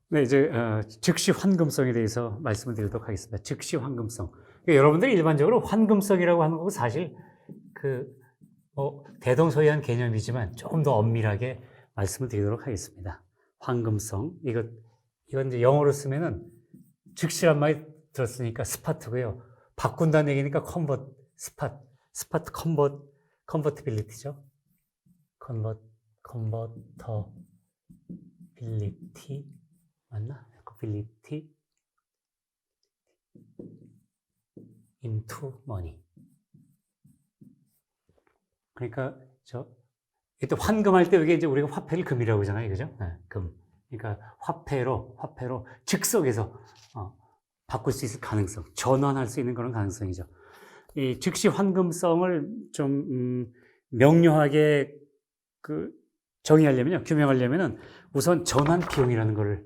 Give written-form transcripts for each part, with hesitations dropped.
네, 이제 즉시 환금성에 대해서 말씀을 드리도록 하겠습니다. 즉시 환금성. 그러니까 여러분들이 일반적으로 환금성이라고 하는 거고 사실 그 대동소이한 개념이지만 조금 더 엄밀하게 말씀을 드리도록 하겠습니다. 환금성. 이건 이제 영어로 쓰면은 즉시란 말이 들었으니까 스파트고요. 바꾼다는 얘기니까 스파트 컨버티빌리티죠. 컨버터빌리티 맞나? 빌리티 into money. 그러니까 이때 환금할 때 이게 이제 우리가 화폐를 금이라고 하잖아요, 그죠? 네, 금. 그러니까 화폐로 즉석에서 바꿀 수 있을 가능성, 전환할 수 있는 그런 가능성이죠. 이 즉시 환금성을 좀 명료하게 정의하려면요, 규명하려면은 우선 전환 비용과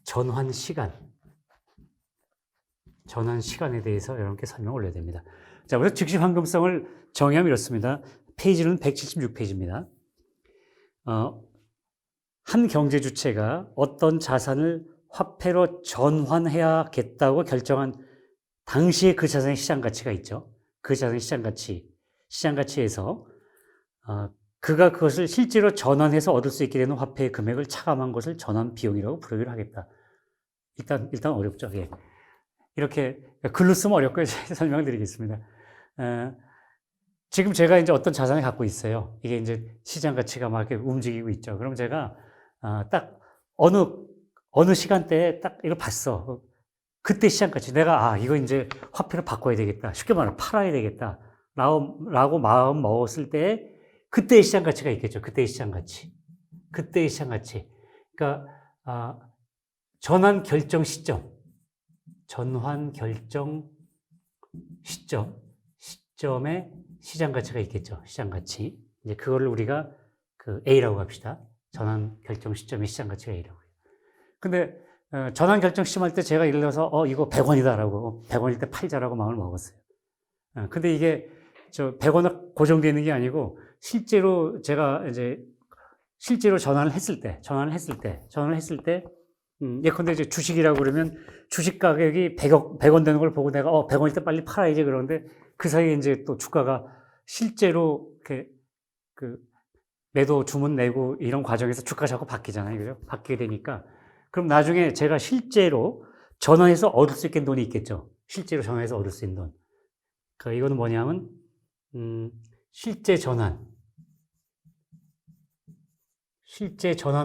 전환 시간에 대해서 여러분께 설명을 올려야 됩니다. 자, 우선 즉시 환금성을 정의하면 이렇습니다. 페이지는 176페이지입니다. 한 경제 주체가 어떤 자산을 화폐로 전환해야겠다고 결정한 당시에 그 자산의 시장 가치가 있죠. 그 자산의 시장 가치에서 그가 그것을 실제로 전환해서 얻을 수 있게 되는 화폐의 금액을 차감한 것을 전환 비용이라고 부르기로 하겠다. 일단 어렵죠. 예. 이렇게 글로 쓰면 어렵고요. 제가 설명을 드리겠습니다. 지금 제가 이제 어떤 자산을 갖고 있어요. 이게 이제 시장 가치가 막 이렇게 움직이고 있죠. 그럼 제가 딱 어느 시간대에 딱 이걸 봤어. 그때 시장 가치. 내가 이거 이제 화폐로 바꿔야 되겠다. 쉽게 말하면 팔아야 되겠다. 라고 마음 먹었을 때 그때의 시장 가치가 있겠죠. 그때의 시장 가치. 그러니까 전환 결정 시점에 시장 가치가 있겠죠. 시장 가치. 이제 그거를 우리가 A라고 합시다. 전환 결정 시점의 시장 가치가 A라고 해요. 근데 전환 결정 시점 할 때 제가 예를 들어서 이거 100원이다라고 100원일 때 팔자라고 마음을 먹었어요. 근데 이게 100원 고정되어 있는 게 아니고 실제로 제가 이제 전환을 했을 때 예컨대 이제 주식이라고 그러면 주식 가격이 100원 되는 걸 보고 내가 100원일 때 빨리 팔아야지 그러는데 그 사이에 이제 또 주가가 실제로 이렇게 매도 주문 내고 이런 과정에서 주가가 자꾸 바뀌잖아요. 그죠? 바뀌게 되니까 그럼 나중에 제가 실제로 전환해서 얻을 수 있는 돈이 있겠죠. 실제로 전환해서 얻을 수 있는 돈. 그러니까 이거는 뭐냐면 실제 전환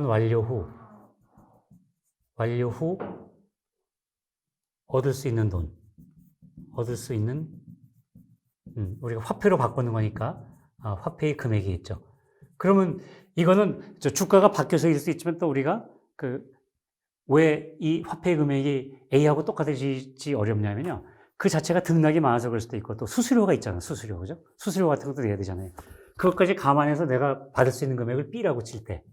완료 후 얻을 수 있는 돈, 우리가 화폐로 바꾸는 거니까 화폐의 금액이 있죠. 그러면 이거는 주가가 바뀌어서 일 수 있지만 또 우리가 왜 이 화폐의 금액이 A하고 똑같아지지 어렵냐면요. 그 자체가 등락이 많아서 그럴 수도 있고 또 수수료가 있잖아. 그죠? 수수료 같은 것도 내야 되잖아요. 그것까지 감안해서 내가 받을 수 있는 금액을 B라고 칠 때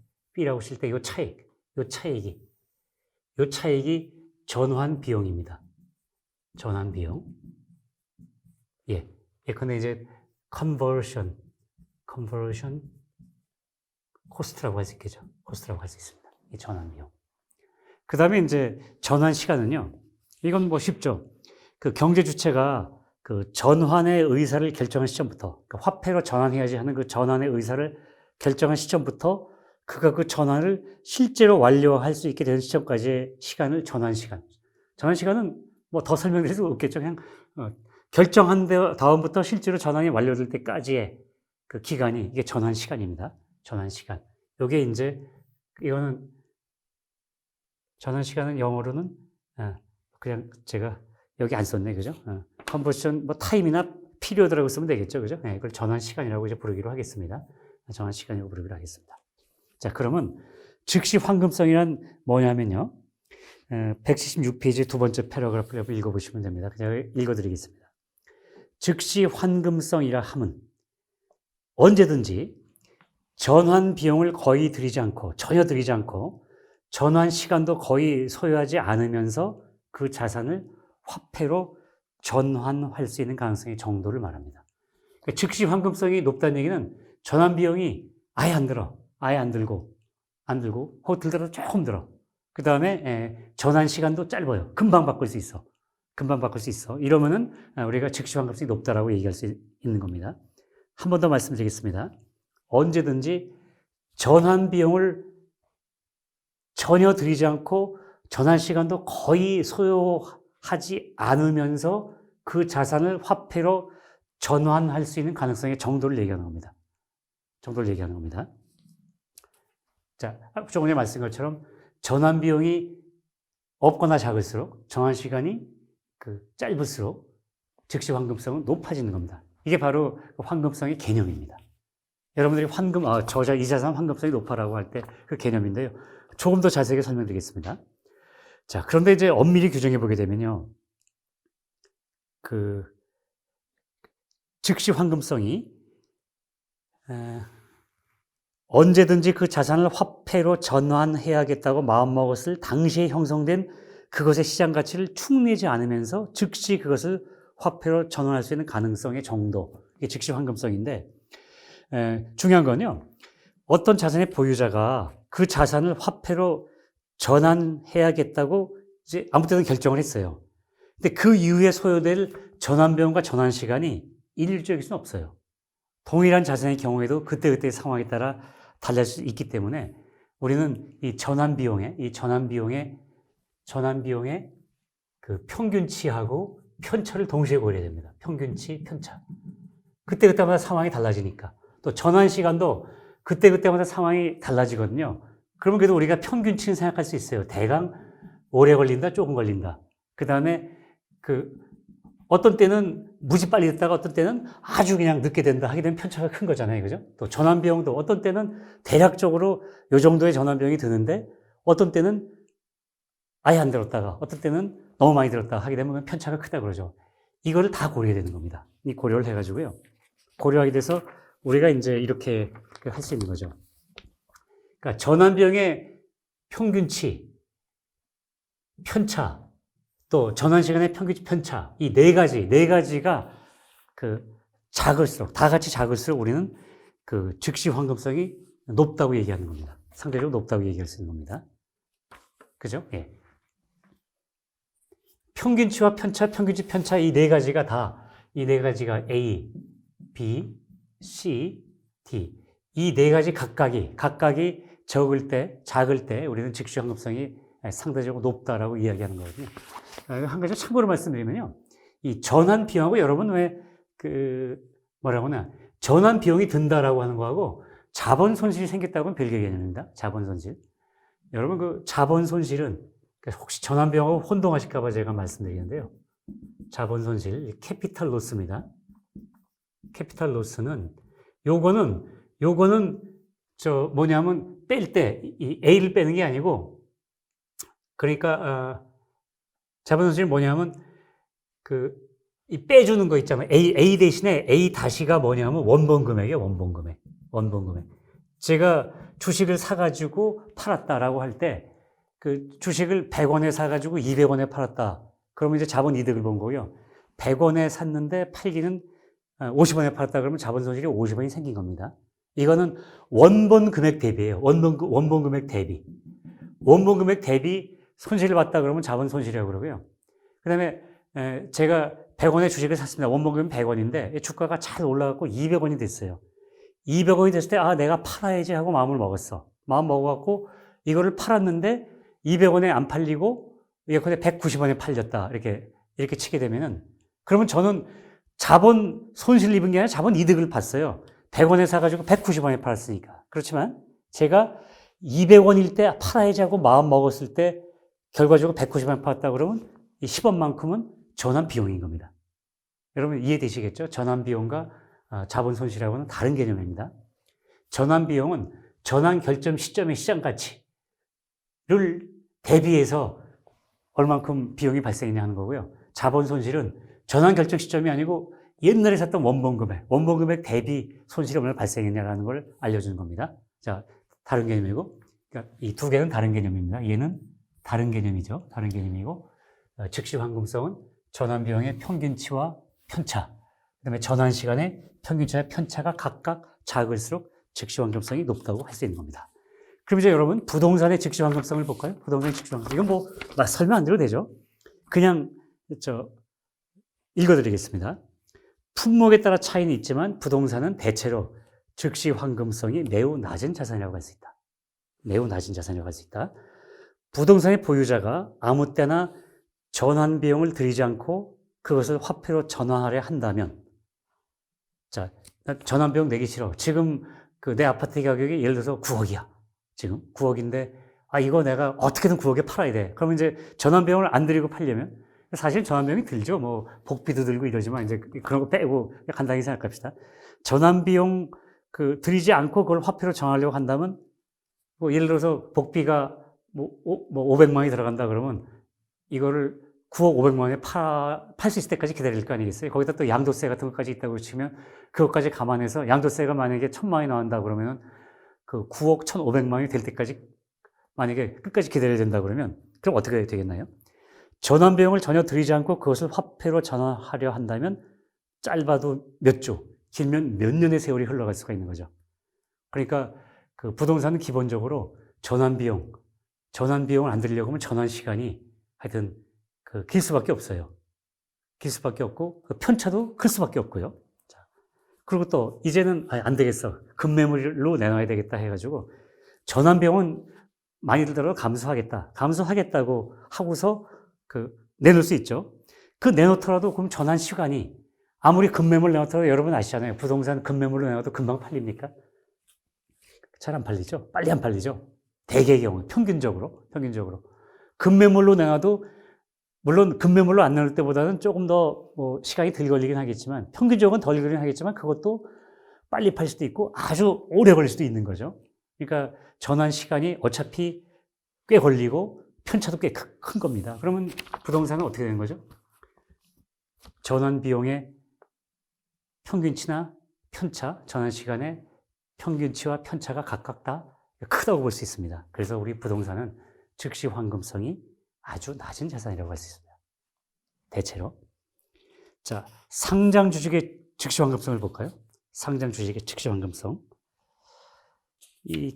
이 차익이 전환 비용입니다. 전환 비용. 예. 예컨대 이제 conversion 코스트라고 할 수 있겠죠. 코스트라고 할 수 있습니다. 이 전환 비용. 그 다음에 이제 전환 시간은요. 이건 뭐 쉽죠. 그 경제 주체가 그 전환의 의사를 결정한 시점부터, 그러니까 화폐로 전환해야지 하는 그 전환의 의사를 결정한 시점부터 그가 그 전환을 실제로 완료할 수 있게 되는 시점까지의 시간을 전환 시간은 뭐 더 설명드릴 수 없겠죠. 그냥 결정한 다음부터 실제로 전환이 완료될 때까지의 그 기간이 이게 전환 시간입니다. 전환 시간. 요게 이제 이거는 전환 시간은 영어로는 그냥 제가 여기 안 썼네, 그죠? 컨버션 뭐 타임이나 피리어드라고 쓰면 되겠죠, 그죠? 네, 이걸 전환 시간이라고 이제 부르기로 하겠습니다. 전환 시간이라고 부르기로 하겠습니다. 자, 그러면 즉시 환금성이란 뭐냐면요. 176페이지 두 번째 패러그래프를 읽어보시면 됩니다. 제가 읽어드리겠습니다. 즉시 환금성이라 함은 언제든지 전환 비용을 전혀 들이지 않고 전환 시간도 거의 소요하지 않으면서 그 자산을 화폐로 전환할 수 있는 가능성의 정도를 말합니다. 그러니까 즉시 환금성이 높다는 얘기는 전환 비용이 아예 안 들어. 아예 안 들고, 혹은 들더라도 조금 들어. 그 다음에 전환 시간도 짧아요. 금방 바꿀 수 있어. 이러면은 우리가 즉시 환급성이 높다라고 얘기할 수 있는 겁니다. 한 번 더 말씀드리겠습니다. 언제든지 전환 비용을 전혀 들이지 않고 전환 시간도 거의 소요하지 않으면서 그 자산을 화폐로 전환할 수 있는 가능성의 정도를 얘기하는 겁니다. 자, 조금 전에 말씀한 것처럼 전환 비용이 없거나 작을수록 전환 시간이 짧을수록 즉시 환급성은 높아지는 겁니다. 이게 바로 환급성의 개념입니다. 여러분들이 이 자산 환급성이 높아라고 할 때 그 개념인데요. 조금 더 자세하게 설명드리겠습니다. 자, 그런데 이제 엄밀히 규정해 보게 되면요. 즉시 환급성이 언제든지 그 자산을 화폐로 전환해야겠다고 마음먹었을 당시에 형성된 그것의 시장 가치를 축내지 않으면서 즉시 그것을 화폐로 전환할 수 있는 가능성의 정도, 이게 즉시 환급성인데, 중요한 건요, 어떤 자산의 보유자가 그 자산을 화폐로 전환해야겠다고 이제 아무 때나 결정을 했어요. 근데 그 이후에 소요될 전환 비용과 전환 시간이 일률적일 수는 없어요. 동일한 자산의 경우에도 그때그때의 상황에 따라 달라질 수 있기 때문에 우리는 이 전환 비용의 그 평균치하고 편차를 동시에 고려해야 됩니다. 평균치, 편차. 그때그때마다 상황이 달라지니까. 또 전환 시간도 그때그때마다 상황이 달라지거든요. 그러면 그래도 우리가 평균치는 생각할 수 있어요. 대강 오래 걸린다, 조금 걸린다. 그 다음에 어떤 때는 무지 빨리 됐다가 어떤 때는 아주 그냥 늦게 된다 하게 되면 편차가 큰 거잖아요. 그죠? 또 전환 비용도 어떤 때는 대략적으로 요 정도의 전환 비용이 드는데 어떤 때는 아예 안 들었다가 어떤 때는 너무 많이 들었다 하게 되면 편차가 크다 그러죠. 이거를 다 고려해야 되는 겁니다. 이 고려를 해가지고요. 고려하게 돼서 우리가 이제 이렇게 할 수 있는 거죠. 그러니까 전환 비용의 평균치, 편차, 또 전환 시간의 평균치, 편차, 이 네 가지가 작을수록, 다 같이 작을수록 우리는 즉시 환급성이 높다고 얘기하는 겁니다. 상대적으로 높다고 얘기할 수 있는 겁니다. 그죠? 예. 평균치와 편차, 평균치, 편차 이 네 가지가 A, B, C, D. 이 네 가지 각각이 작을 때 우리는 즉시 환급성이 상대적으로 높다라고 이야기하는 거거든요. 한 가지 참고로 말씀드리면요. 이 전환 비용하고 여러분 왜 전환 비용이 든다라고 하는 거하고 자본 손실이 생겼다고 하면 별개의 개념입니다. 자본 손실. 여러분 자본 손실은 혹시 전환 비용하고 혼동하실까 봐 제가 말씀드리는데요. 자본 손실, 캐피탈 로스입니다. 캐피탈 로스는 요거는 뺄 때 이 A를 빼는 게 아니고 그러니까 자본 손실이 뭐냐면 이 빼주는 거 있잖아요. A 대신에 A 다시가 뭐냐면 원본 금액이에요. 원본 금액. 제가 주식을 사가지고 팔았다라고 할 때 주식을 100원에 사가지고 200원에 팔았다. 그러면 이제 자본 이득을 본 거고요. 100원에 샀는데 팔기는 50원에 팔았다 그러면 자본 손실이 50원이 생긴 겁니다. 이거는 원본 금액 대비예요. 원본 금액 대비. 원본 금액 대비 손실을 봤다 그러면 자본 손실이라고 그러고요. 그 다음에 제가 100원의 주식을 샀습니다. 원본 금액 100원인데 주가가 잘 올라가고 200원이 됐어요. 200원이 됐을 때 내가 팔아야지 하고 마음을 먹었어. 마음 먹어갖고 이거를 팔았는데 200원에 안 팔리고 예컨대 190원에 팔렸다. 이렇게 치게 되면은 그러면 저는 자본 손실을 입은 게 아니라 자본 이득을 봤어요. 100원에 사가지고 190원에 팔았으니까. 그렇지만 제가 200원일 때 팔아야지 하고 마음 먹었을 때 결과적으로 190원에 팔았다 그러면 이 10원만큼은 전환 비용인 겁니다. 여러분 이해되시겠죠? 전환 비용과 자본 손실하고는 다른 개념입니다. 전환 비용은 전환 결정 시점의 시장 가치를 대비해서 얼만큼 비용이 발생했냐 하는 거고요. 자본 손실은 전환 결정 시점이 아니고 옛날에 샀던 원본 금액 대비 손실이 얼마나 발생했냐라는 걸 알려주는 겁니다. 자, 다른 개념이고, 그러니까 이 두 개는 다른 개념입니다. 얘는 다른 개념이죠. 다른 개념이고, 즉시 환급성은 전환 비용의 평균치와 편차, 그다음에 전환 시간의 평균치와 편차가 각각 작을수록 즉시 환급성이 높다고 할 수 있는 겁니다. 그럼 이제 여러분 부동산의 즉시 환급성을 볼까요? 부동산의 즉시 환급성. 이건 뭐 설명 안 드려도 되죠. 그냥 읽어드리겠습니다. 품목에 따라 차이는 있지만 부동산은 대체로 즉시 환급성이 매우 낮은 자산이라고 할 수 있다. 매우 낮은 자산이라고 할 수 있다. 부동산의 보유자가 아무 때나 전환 비용을 들이지 않고 그것을 화폐로 전환하려 한다면, 자, 전환 비용 내기 싫어. 지금 내 아파트 가격이 예를 들어서 9억이야. 지금 9억인데, 이거 내가 어떻게든 9억에 팔아야 돼. 그러면 이제 전환 비용을 안 들이고 팔려면, 사실 전환 비용이 들죠. 뭐, 복비도 들고 이러지만, 이제 그런 거 빼고 간단히 생각합시다. 전환 비용 들이지 않고 그걸 화폐로 전환하려고 한다면, 뭐, 예를 들어서 복비가 뭐 500만 원이 들어간다 그러면 이거를 9억 500만 원에 팔 수 있을 때까지 기다릴 거 아니겠어요? 거기다 또 양도세 같은 것까지 있다고 치면 그것까지 감안해서 양도세가 만약에 1,000만 원이 나온다 그러면 그 9억 1,500만 원이 될 때까지 만약에 끝까지 기다려야 된다 그러면 그럼 어떻게 되겠나요? 전환 비용을 전혀 들이지 않고 그것을 화폐로 전환하려 한다면 짧아도 몇 주, 길면 몇 년의 세월이 흘러갈 수가 있는 거죠. 그러니까 그 부동산은 기본적으로 전환 비용을 안 들이려고 하면 전환 시간이 하여튼 길 수밖에 없어요. 길 수밖에 없고 편차도 클 수밖에 없고요. 자, 그리고 또 이제는 안 되겠어. 급매물로 내놔야 되겠다 해가지고 전환 비용은 많이 들더라도 감수하겠다고 하고서 내놓을 수 있죠. 내놓더라도 그럼 전환 시간이 아무리 급매물 내놓더라도 여러분 아시잖아요. 부동산 급매물로 내놔도 금방 팔립니까? 잘 안 팔리죠? 빨리 안 팔리죠? 대개의 경우, 평균적으로. 급매물로 내놔도, 물론 급매물로 안 내놓을 때보다는 조금 더 시간이 덜 걸리긴 하겠지만, 평균적으로는 덜 걸리긴 하겠지만, 그것도 빨리 팔 수도 있고 아주 오래 걸릴 수도 있는 거죠. 그러니까 전환 시간이 어차피 꽤 걸리고 편차도 꽤 큰 겁니다. 그러면 부동산은 어떻게 되는 거죠? 전환 비용의 평균치나 편차, 전환 시간의 평균치와 편차가 각각 다 크다고 볼 수 있습니다. 그래서 우리 부동산은 즉시 환급성이 아주 낮은 자산이라고 할 수 있습니다. 대체로. 자, 상장 주식의 즉시 환급성을 볼까요? 상장 주식의 즉시 환급성.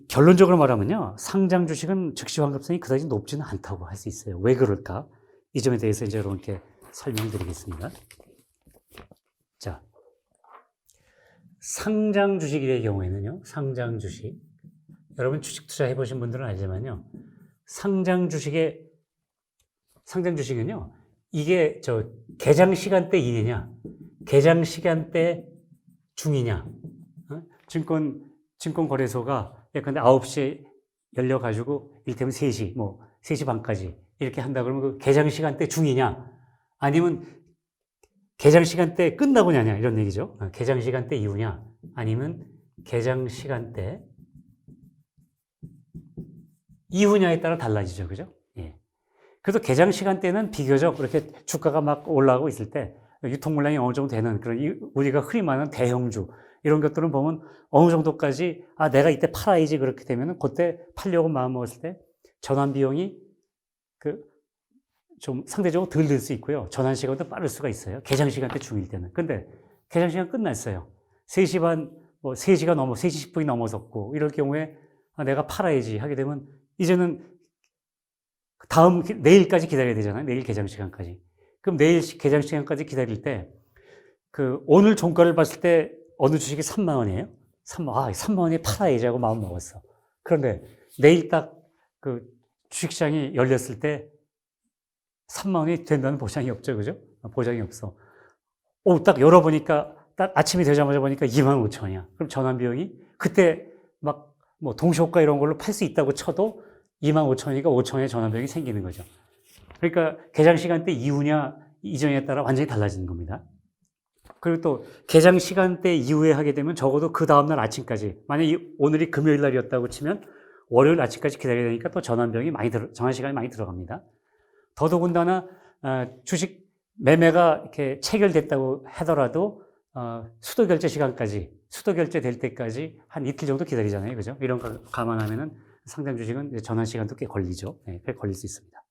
결론적으로 말하면요, 상장 주식은 즉시 환급성이 그다지 높지는 않다고 할 수 있어요. 왜 그럴까? 이 점에 대해서 이제 여러분께 설명드리겠습니다. 자, 상장 주식의 경우에는요, 상장 주식. 여러분 주식 투자 해보신 분들은 알지만요, 상장 주식은요, 이게 개장 시간대 이내냐, 개장 시간대 중이냐, 증권 거래소가 예컨대 9시에 열려가지고, 이를테면 3시, 3시 반까지 이렇게 한다 그러면 그 개장 시간대 중이냐, 아니면 개장 시간대 끝나고냐냐, 이런 얘기죠. 개장 시간대 이후냐, 아니면 개장 시간대 이후냐에 따라 달라지죠. 그죠? 예. 그래서 개장 시간대는 비교적 그렇게 주가가 막 올라가고 있을 때, 유통 물량이 어느 정도 되는 그런 우리가 흔히 말하는 대형주, 이런 것들은 보면 어느 정도까지, 내가 이때 팔아야지 그렇게 되면은 그때 팔려고 마음먹었을 때 전환 비용이 좀 상대적으로 덜 들 수 있고요. 전환 시간도 빠를 수가 있어요. 개장 시간대 중일 때는. 근데 개장 시간 끝났어요. 3시 반, 3시 10분이 넘어섰고, 이럴 경우에 내가 팔아야지 하게 되면 이제는 내일까지 기다려야 되잖아요. 내일 개장 시간까지. 그럼 내일 개장 시간까지 기다릴 때, 오늘 종가를 봤을 때 어느 주식이 3만 원이에요? 3만 원에 팔아야지 하고 마음 먹었어. 그런데 내일 딱 주식시장이 열렸을 때 3만 원이 된다는 보장이 없죠. 그죠? 보장이 없어. 딱 열어보니까, 딱 아침이 되자마자 보니까 2만 5천 원이야. 그럼 전환 비용이 그때 동시호가 이런 걸로 팔 수 있다고 쳐도 2만 5천 원이니까 5천 원의 전환 비용이 생기는 거죠. 그러니까 개장 시간대 이후냐, 이전에 따라 완전히 달라지는 겁니다. 그리고 또 개장 시간대 이후에 하게 되면 적어도 그 다음날 아침까지, 만약 오늘이 금요일 날이었다고 치면 월요일 아침까지 기다려야 되니까 또 전환 시간이 많이 들어갑니다. 더더군다나 주식 매매가 이렇게 체결됐다고 하더라도 수도 결제 될 때까지 한 이틀 정도 기다리잖아요. 그죠? 이런 거 감안하면은 상장 주식은 전환 시간도 꽤 걸리죠. 네, 꽤 걸릴 수 있습니다.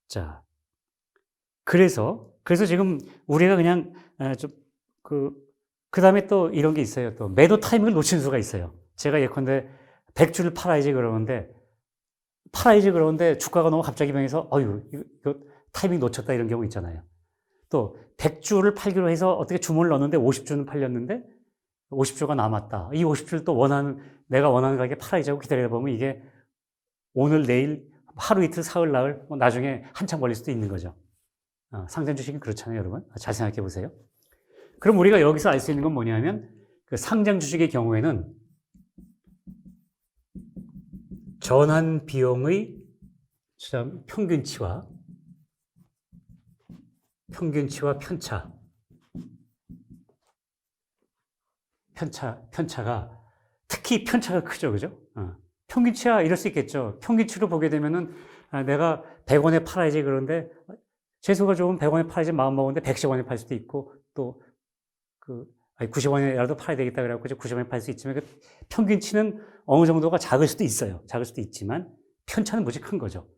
자, 그래서 지금 우리가 그냥 그 다음에 또 이런 게 있어요. 또 매도 타이밍을 놓친 수가 있어요. 제가 예컨대 100주를 팔아야지 그러는데 주가가 너무 갑자기 변해서 이거 타이밍 놓쳤다 이런 경우 있잖아요. 또 100주를 팔기로 해서 어떻게 주문을 넣었는데 50주는 팔렸는데 50주가 남았다. 이 50주를 또 내가 원하는 가격에 팔아야지 하고 기다리다 보면 이게 오늘 내일 하루 이틀 사흘 나흘 나중에 한참 걸릴 수도 있는 거죠. 상장 주식은 그렇잖아요, 여러분. 잘 생각해 보세요. 그럼 우리가 여기서 알 수 있는 건 뭐냐면 그 상장 주식의 경우에는 전환 비용의 평균치와 편차가 특히 편차가 크죠, 그죠? 평균치야 이럴 수 있겠죠. 평균치로 보게 되면은 내가 100원에 팔아야지 그런데 재수가 좋으면 100원에 팔아야지 마음 먹었는데 110원에 팔 수도 있고 또 90원이라도 팔아야 되겠다 그래갖고 90원에 팔 수 있지만 그 평균치는 어느 정도가 작을 수도 있어요. 작을 수도 있지만 편차는 무지 큰 거죠.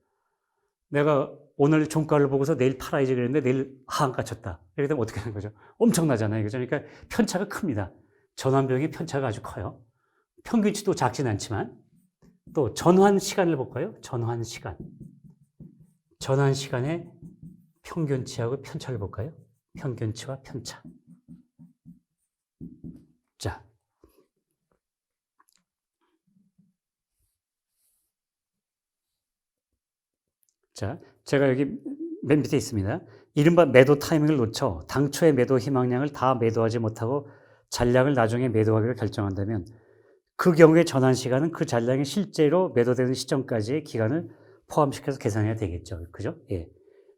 내가 오늘 종가를 보고서 내일 팔아야지 그랬는데 내일 하한가 쳤다. 이렇게 되면 어떻게 하는 거죠? 엄청나잖아요. 그죠? 그러니까 편차가 큽니다. 전환비용의 편차가 아주 커요. 평균치도 작진 않지만 또 전환 시간을 볼까요? 전환 시간의 평균치하고 편차를 볼까요? 평균치와 편차. 자, 제가 여기 맨 밑에 있습니다. 이른바 매도 타이밍을 놓쳐 당초의 매도 희망량을 다 매도하지 못하고 잔량을 나중에 매도하기로 결정한다면 그 경우에 전환 시간은 그 잔량이 실제로 매도되는 시점까지의 기간을 포함시켜서 계산해야 되겠죠. 그죠? 예.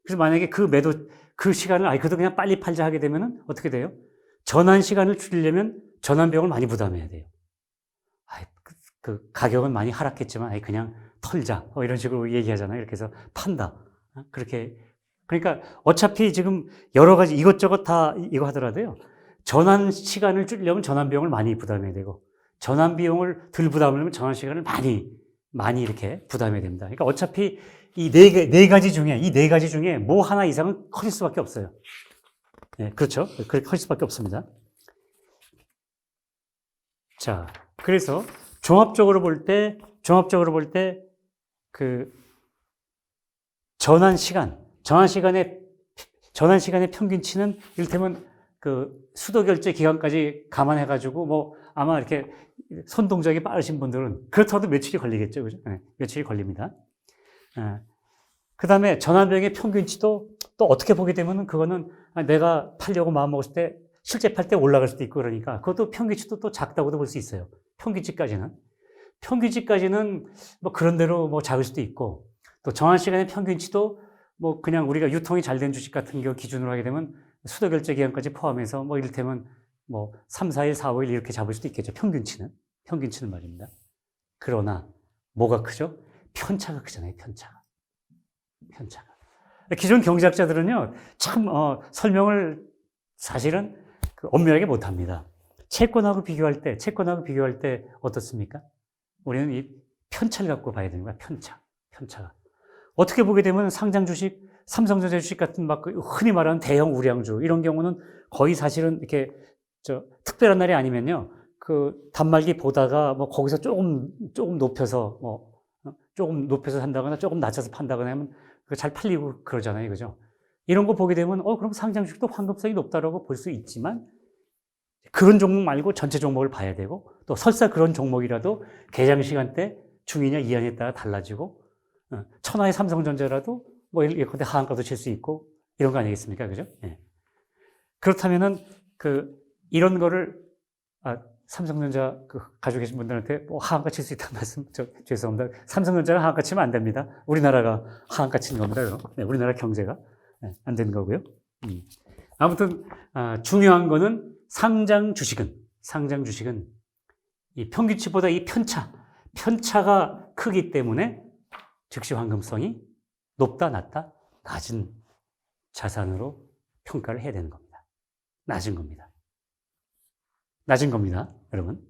그래서 만약에 그 시간을, 그래도 그냥 빨리 팔자 하게 되면은 어떻게 돼요? 전환 시간을 줄이려면 전환 비용을 많이 부담해야 돼요. 그 가격은 많이 하락했지만, 그냥 털자. 이런 식으로 얘기하잖아요. 이렇게 해서 판다. 그렇게. 그러니까 어차피 지금 여러 가지 이것저것 다 이거 하더라도요. 전환 시간을 줄이려면 전환 비용을 많이 부담해야 되고, 전환 비용을 덜 부담하려면 전환 시간을 많이 이렇게 부담해야 됩니다. 그러니까 어차피 이 네 가지 중에 뭐 하나 이상은 커질 수밖에 없어요. 네, 그렇죠. 그렇게 커질 수밖에 없습니다. 자, 그래서 종합적으로 볼 때 그 전환 시간의 평균치는 이를테면 그 수도 결제 기간까지 감안해가지고 뭐 아마 이렇게 손 동작이 빠르신 분들은 그렇다고 며칠이 걸리겠죠, 그죠? 네, 며칠이 걸립니다. 그 다음에 전환 비용의 평균치도 또 어떻게 보게 되면은 그거는 내가 팔려고 마음 먹었을 때 실제 팔 때 올라갈 수도 있고 그러니까 그것도 평균치도 또 작다고도 볼 수 있어요. 평균치까지는 뭐 그런대로 뭐 작을 수도 있고 또 정한 시간의 평균치도 뭐 그냥 우리가 유통이 잘 된 주식 같은 경우 기준으로 하게 되면 수도 결제 기간까지 포함해서 뭐 이를테면 뭐 3, 4일, 4, 5일 이렇게 잡을 수도 있겠죠. 평균치는 말입니다. 그러나 뭐가 크죠? 편차가 크잖아요. 편차가. 기존 경제학자들은요, 참 설명을 사실은 엄밀하게 못합니다. 채권하고 비교할 때 어떻습니까? 우리는 이 편차를 갖고 봐야 되는 거야. 편차가. 어떻게 보게 되면 상장 주식, 삼성전자 주식 같은 막 흔히 말하는 대형 우량주 이런 경우는 거의 사실은 이렇게 특별한 날이 아니면요, 그 단말기 보다가 뭐 거기서 조금 높여서 산다거나 조금 낮춰서 판다거나 하면 잘 팔리고 그러잖아요, 그죠? 이런 거 보게 되면 그럼 상장 주식도 환급성이 높다라고 볼 수 있지만 그런 종목 말고 전체 종목을 봐야 되고 또 설사 그런 종목이라도 개장 시간대 중이냐 이하냐에 따라 달라지고 천하의 삼성전자라도 뭐 예컨대 하한가도 칠 수 있고 이런 거 아니겠습니까? 그죠? 예. 그렇다면은 이런 거를 삼성전자 가지고 계신 분들한테 뭐 하한가 칠 수 있다는 말씀 죄송합니다. 삼성전자가 하한가 치면 안 됩니다. 우리나라가 하한가 치는 겁니다. 네, 우리나라 경제가 안 되는 거고요. 아무튼 중요한 거는 상장 주식은 이 평균치보다 이 편차가 크기 때문에 즉시 환급성이 높다, 낮다, 낮은 자산으로 평가를 해야 되는 겁니다. 낮은 겁니다, 여러분.